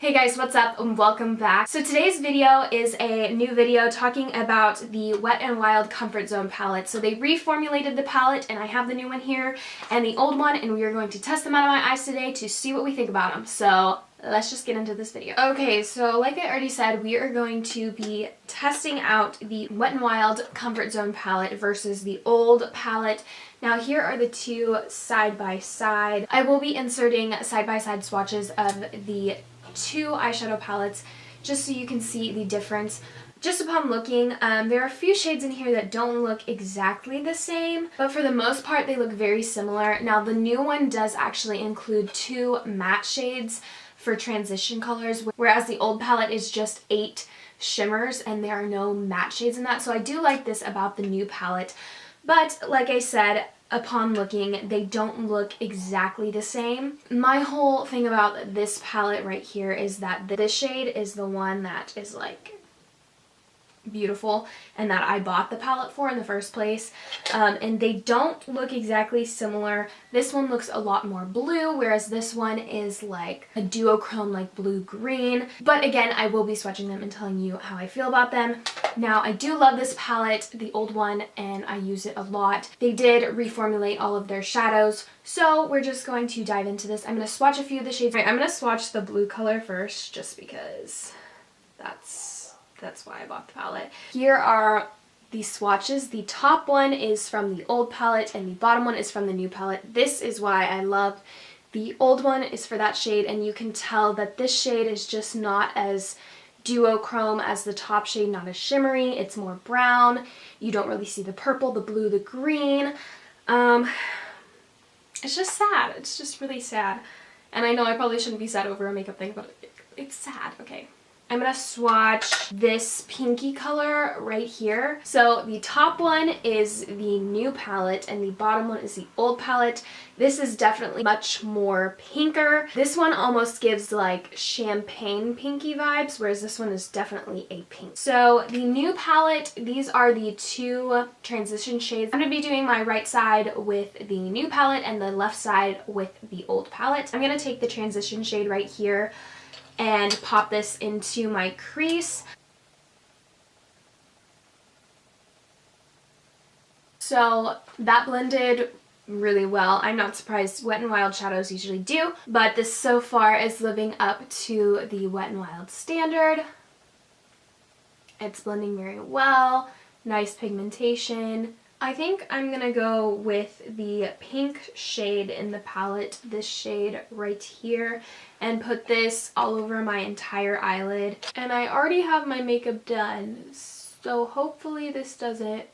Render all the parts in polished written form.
Hey guys, what's up and welcome back. So today's video is a new video talking about the Wet n Wild Comfort Zone palette. So they reformulated the palette and I have the new one here and the old one, and we are going to test them out of my eyes today to see what we think about them. So let's just get into this video. Okay, so like I already said, we are going to be testing out the Wet n Wild Comfort Zone palette versus the old palette. Now here are the two side by side. I will be inserting side by side swatches of the two eyeshadow palettes just so you can see the difference. Just upon looking, there are a few shades in here that don't look exactly the same, but for the most part they look very similar. Now the new one does actually include two matte shades for transition colors, whereas the old palette is just 8 shimmers and there are no matte shades in that. So I do like this about the new palette, but like I said, upon looking, they don't look exactly the same. My whole thing about this palette right here is that this shade is the one that is like beautiful and that I bought the palette for in the first place, and they don't look exactly similar. This one looks a lot more blue, whereas this one is like a duochrome, like blue-green. But again, I will be swatching them and telling you how I feel about them. Now, I do love this palette, the old one, and I use it a lot. They did reformulate all of their shadows, so we're just going to dive into this. I'm going to swatch a few of the shades. Right, I'm going to swatch the blue color first, just because that's why I bought the palette. Here are the swatches. The top one is from the old palette and the bottom one is from the new palette. This is why I love the old one, is for that shade, and you can tell that this shade is just not as duochrome as the top shade, not as shimmery. It's more brown. You don't really see the purple, the blue, the green. It's just sad. It's just really sad. And I know I probably shouldn't be sad over a makeup thing, but it's sad. Okay. I'm going to swatch this pinky color right here. So the top one is the new palette and the bottom one is the old palette. This is definitely much more pinker. This one almost gives like champagne pinky vibes, whereas this one is definitely a pink. So the new palette, these are the two transition shades. I'm going to be doing my right side with the new palette and the left side with the old palette. I'm going to take the transition shade right here and pop this into my crease. So that blended really well. I'm not surprised, Wet n Wild shadows usually do, but this so far is living up to the Wet n Wild standard. It's blending very well, nice pigmentation. I think I'm gonna go with the pink shade in the palette, this shade right here, and put this all over my entire eyelid. And I already have my makeup done, so hopefully this doesn't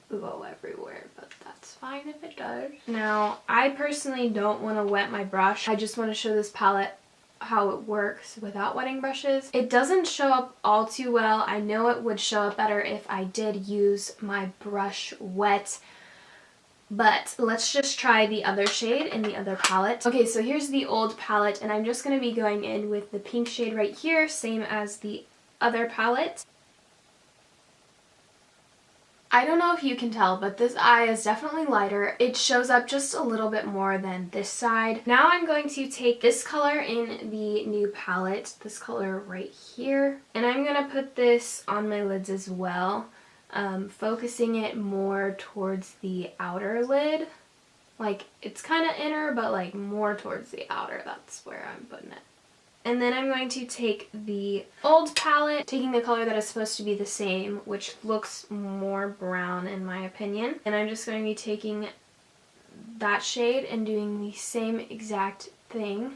go everywhere, but that's fine if it does. Now, I personally don't want to wet my brush. I just want to show this palette how it works without wetting brushes. It doesn't show up all too well. I know it would show up better if I did use my brush wet, but let's just try the other shade in the other palette. Okay, so here's the old palette, and I'm just going to be going in with the pink shade right here, same as the other palette. I don't know if you can tell, but this eye is definitely lighter. It shows up just a little bit more than this side. Now I'm going to take this color in the new palette, this color right here, and I'm going to put this on my lids as well, focusing it more towards the outer lid. Like, it's kind of inner, but like more towards the outer. That's where I'm putting it. And then I'm going to take the old palette, taking the color that is supposed to be the same, which looks more brown in my opinion. And I'm just going to be taking that shade and doing the same exact thing.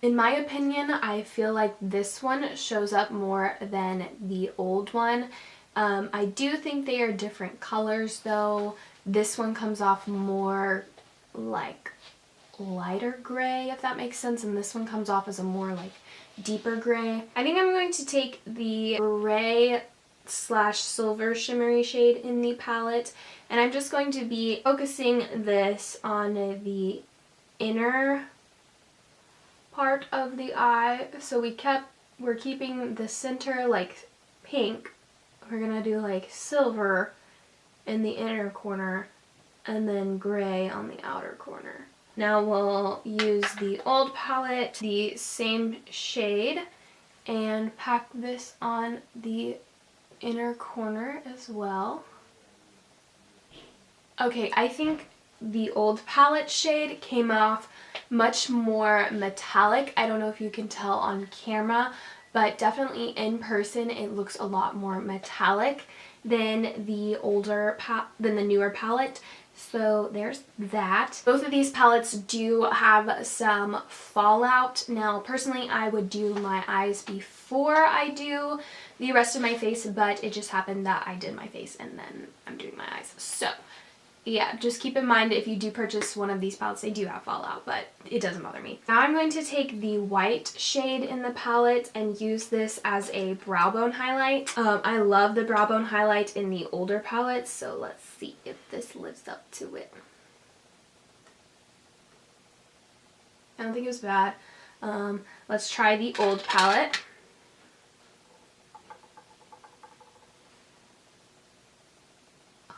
In my opinion, I feel like this one shows up more than the old one. I do think they are different colors though. This one comes off more like lighter gray, if that makes sense, and this one comes off as a more like deeper gray. I think I'm going to take the gray slash silver shimmery shade in the palette, and I'm just going to be focusing this on the inner part of the eye. So we're keeping the center like pink. We're gonna do like silver in the inner corner and then gray on the outer corner. Now we'll use the old palette, the same shade, and pack this on the inner corner as well. Okay, I think the old palette shade came off much more metallic. I don't know if you can tell on camera, but definitely in person it looks a lot more metallic than the newer palette. So there's that. Both of these palettes do have some fallout. Now personally I would do my eyes before I do the rest of my face, but it just happened that I did my face and then I'm doing my eyes. So yeah, just keep in mind if you do purchase one of these palettes, they do have fallout, but it doesn't bother me. Now I'm going to take the white shade in the palette and use this as a brow bone highlight. I love the brow bone highlight in the older palettes, so let's see if this lives up to it. I don't think it was bad. Let's try the old palette.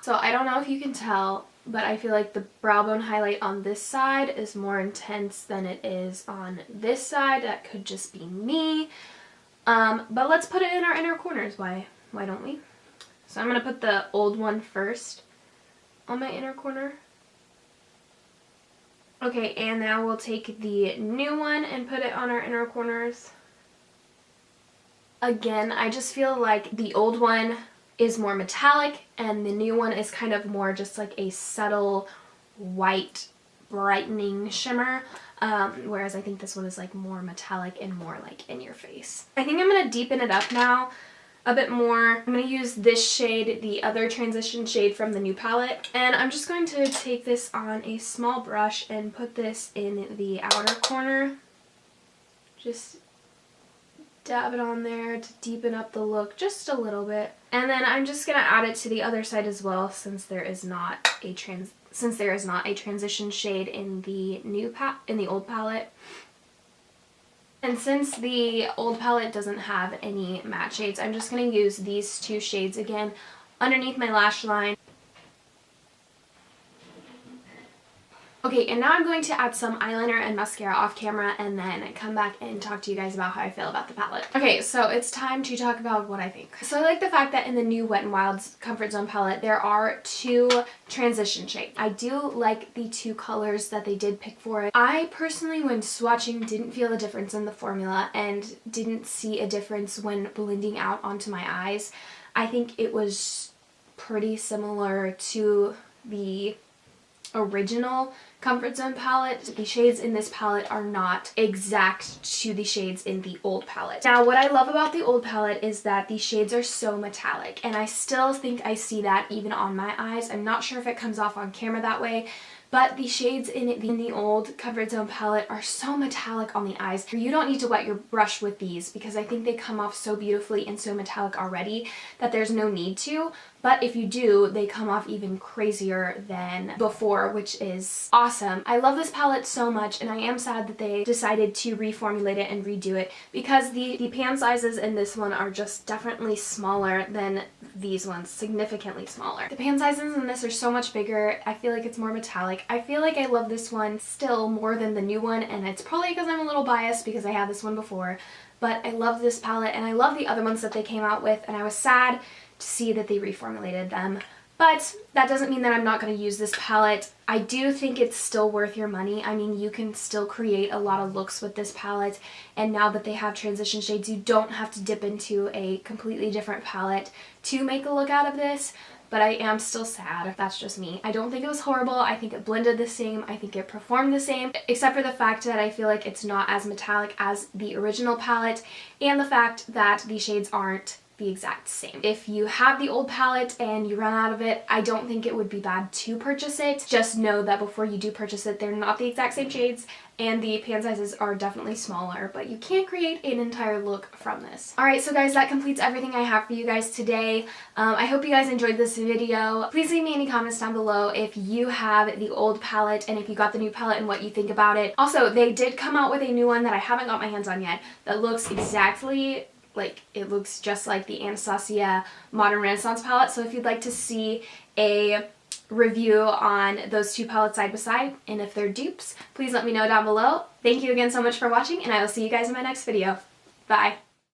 So I don't know if you can tell, but I feel like the brow bone highlight on this side is more intense than it is on this side. That could just be me. But let's put it in our inner corners. Why don't we? So I'm going to put the old one first on my inner corner. Okay, and now we'll take the new one and put it on our inner corners. Again, I just feel like the old one is more metallic and the new one is kind of more just like a subtle white brightening shimmer, whereas I think this one is like more metallic and more like in your face. I think I'm going to deepen it up now a bit more. I'm going to use this shade, the other transition shade from the new palette, and I'm just going to take this on a small brush and put this in the outer corner. Just dab it on there to deepen up the look just a little bit. And then I'm just going to add it to the other side as well, since there is not a transition shade in the old palette. And since the old palette doesn't have any matte shades, I'm just going to use these two shades again underneath my lash line. Okay, and now I'm going to add some eyeliner and mascara off camera and then come back and talk to you guys about how I feel about the palette. Okay, so it's time to talk about what I think. So I like the fact that in the new Wet n Wild's Comfort Zone palette, there are two transition shades. I do like the two colors that they did pick for it. I personally, when swatching, didn't feel a difference in the formula and didn't see a difference when blending out onto my eyes. I think it was pretty similar to the original Comfort Zone palette. The shades in this palette are not exact to the shades in the old palette. Now, what I love about the old palette is that the shades are so metallic, and I still think I see that even on my eyes. I'm not sure if it comes off on camera that way, but the shades in the old Comfort Zone palette are so metallic on the eyes. You don't need to wet your brush with these because I think they come off so beautifully and so metallic already that there's no need to. But if you do, they come off even crazier than before, which is awesome. I love this palette so much, and I am sad that they decided to reformulate it and redo it because the pan sizes in this one are just definitely smaller than these ones, significantly smaller. The pan sizes in this are so much bigger. I feel like it's more metallic. I feel like I love this one still more than the new one, and it's probably because I'm a little biased because I had this one before, but I love this palette and I love the other ones that they came out with, and I was sad to see that they reformulated them. But that doesn't mean that I'm not going to use this palette. I do think it's still worth your money. I mean, you can still create a lot of looks with this palette, and now that they have transition shades, you don't have to dip into a completely different palette to make a look out of this. But I am still sad. That's just me. I don't think it was horrible. I think it blended the same. I think it performed the same, except for the fact that I feel like it's not as metallic as the original palette, and the fact that the shades aren't the exact same. If you have the old palette and you run out of it, I don't think it would be bad to purchase it. Just know that before you do purchase it, they're not the exact same shades, and the pan sizes are definitely smaller, but you can create an entire look from this. Alright, so guys, that completes everything I have for you guys today. I hope you guys enjoyed this video. Please leave me any comments down below if you have the old palette and if you got the new palette and what you think about it. Also, they did come out with a new one that I haven't got my hands on yet that looks exactly like, it looks just like the Anastasia Modern Renaissance palette. So if you'd like to see a review on those two palettes side by side, and if they're dupes, please let me know down below. Thank you again so much for watching, and I will see you guys in my next video. Bye!